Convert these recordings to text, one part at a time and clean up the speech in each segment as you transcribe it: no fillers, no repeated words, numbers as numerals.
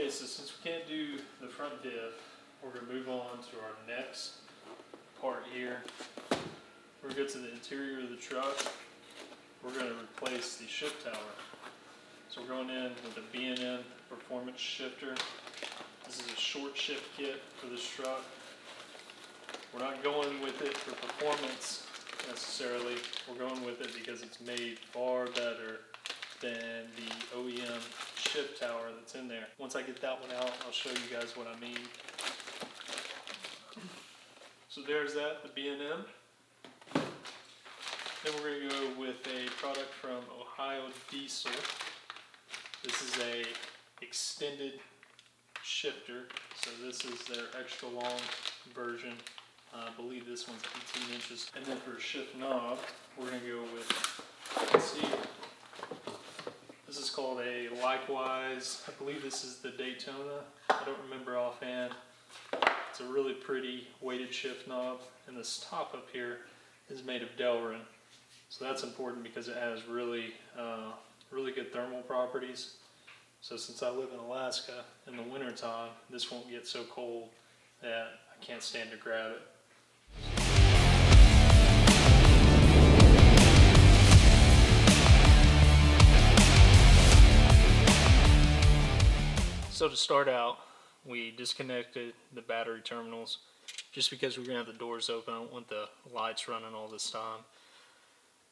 Okay, so since we can't do the front diff, we're going to move on to our next part here. We're going to go to the interior of the truck. We're going to replace the shift tower. So we're going in with a B&M Performance Shifter. This is a short shift kit for this truck. We're not going with it for performance necessarily. We're going with it because it's made far better than the OEM shift tower that's in there. Once I get that one out, I'll show you guys what I mean. So there's that, the B&M. Then we're going to go with a product from Ohio Diesel. This is a extended shifter. So this is their extra long version. I believe this one's 18 inches. And then for a shift knob, we're going to go with, let's see, this is called a Likewise. I believe this is the Daytona. I don't remember offhand. It's a really pretty weighted shift knob. And this top up here is made of Delrin. So that's important because it has really good thermal properties. So since I live in Alaska in the wintertime, this won't get so cold that I can't stand to grab it. So to start out, we disconnected the battery terminals just because we're going to have the doors open. I don't want the lights running all this time.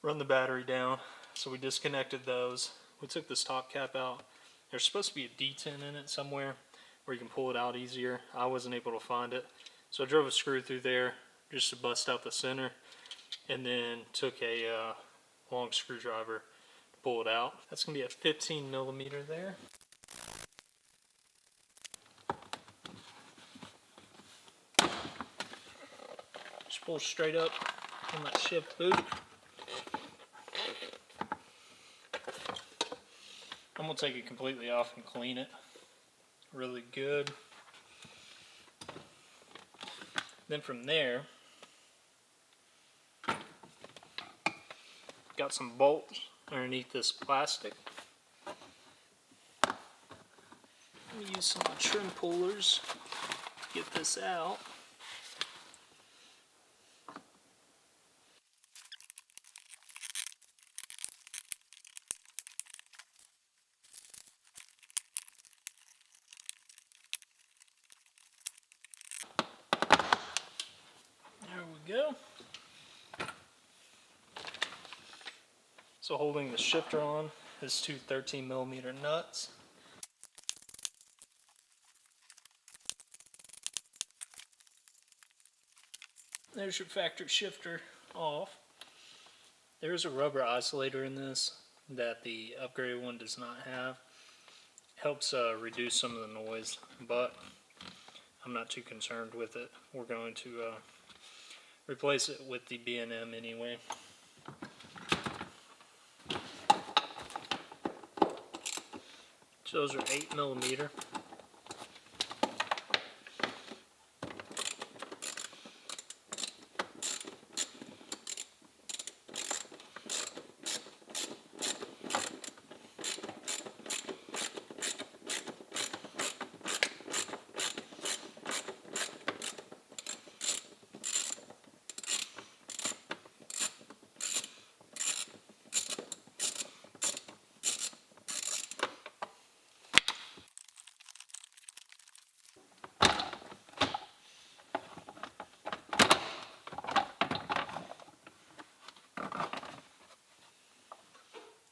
Run the battery down. So we disconnected those. We took this top cap out. There's supposed to be a detent in it somewhere where you can pull it out easier. I wasn't able to find it. So I drove a screw through there just to bust out the center, and then took a long screwdriver to pull it out. That's going to be a 15 millimeter there. Just pull straight up on that shift boot. I'm going to take it completely off and clean it really good. Then from there, got some bolts underneath this plastic. Let me use some of my trim pullers to get this out. There we go. So holding the shifter on is two 13 millimeter nuts. There's your factory shifter off. There's a rubber isolator in this that the upgraded one does not have. Helps reduce some of the noise, but I'm not too concerned with it. We're going to replace it with the B&M anyway. So those are 8 millimeter.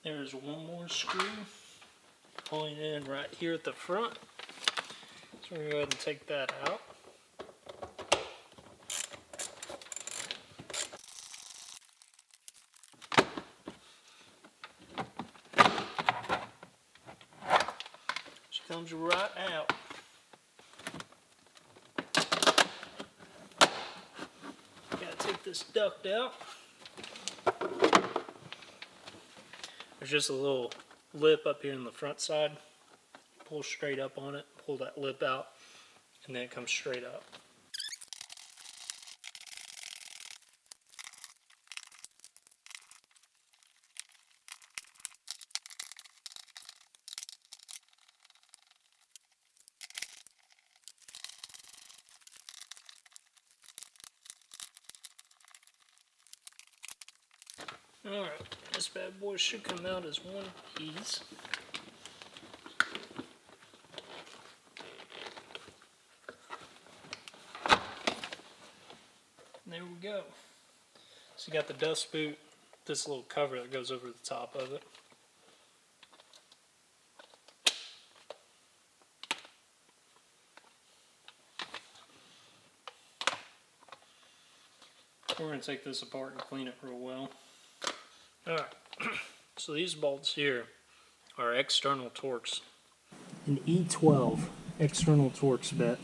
There's one more screw pulling in right here at the front. So we're going to go ahead and take that out. She comes right out. Gotta take this duct out. There's just a little lip up here in the front side. Pull straight up on it, pull that lip out, and then it comes straight up. Alright, this bad boy should come out as one piece. There we go. So you got the dust boot, this little cover that goes over the top of it. We're going to take this apart and clean it real well. Alright, so these bolts here are external Torx. An E12 external Torx bit.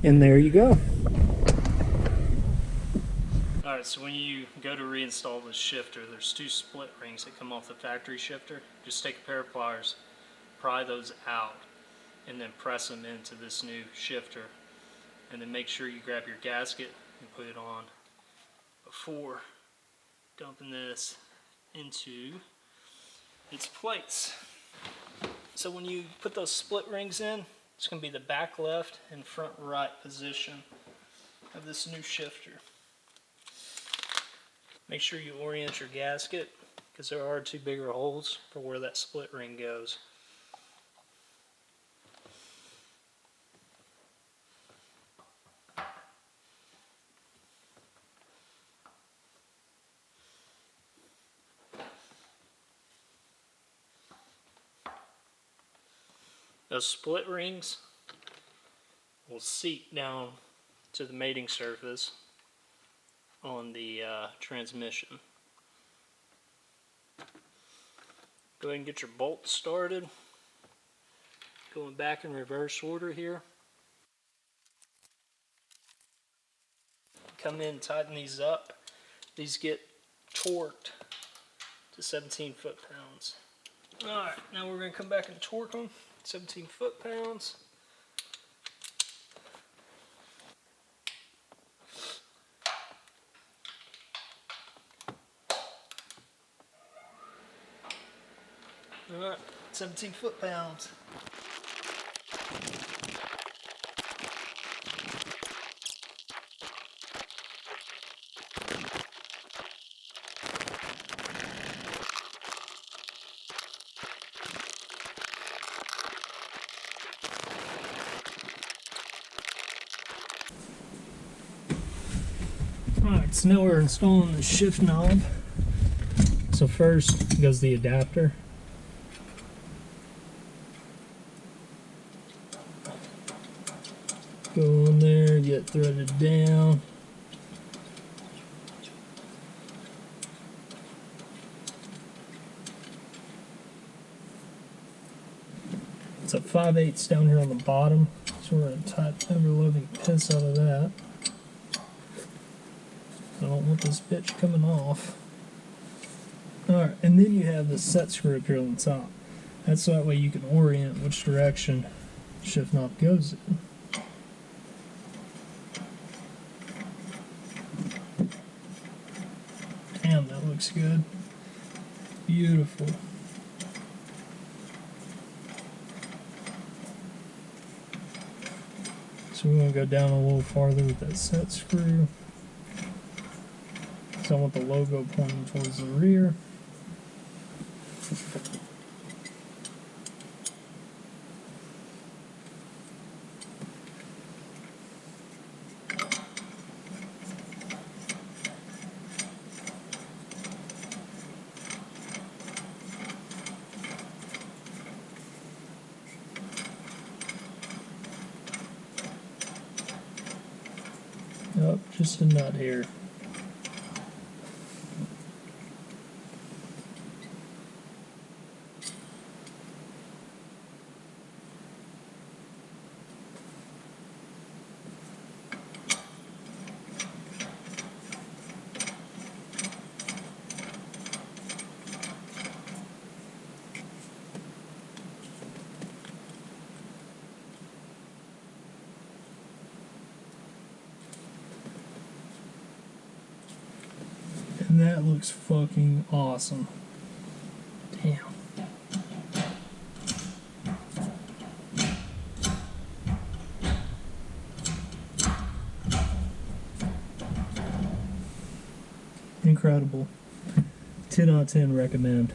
And there you go. Alright, so when you go to reinstall this shifter, there's two split rings that come off the factory shifter. Just take a pair of pliers, pry those out, and then press them into this new shifter. And then make sure you grab your gasket and put it on before dumping this into its place. So when you put those split rings in, it's going to be the back left and front right position of this new shifter. Make sure you orient your gasket because there are two bigger holes for where that split ring goes. Those split rings will seat down to the mating surface on the transmission. Go ahead and get your bolts started. Going back in reverse order here. Come in and tighten these up. These get torqued to 17 foot-pounds. Alright, now we're going to come back and torque them. 17 foot-pounds. Alright, 17 foot-pounds. Alright, so now we're installing the shift knob. So first goes the adapter. Go on there, get threaded down. It's a 5/8 down here on the bottom, so we're going to tighten overloading piss out of that. I don't want this bitch coming off. Alright, and then you have the set screw up here on the top. That's so that way you can orient which direction the shift knob goes in. Damn, that looks good. Beautiful. So we're going to go down a little farther with that set screw. So I want the logo pointing towards the rear. Oh, just a nut here. And that looks fucking awesome. Damn. Incredible. 10 out of 10 recommend.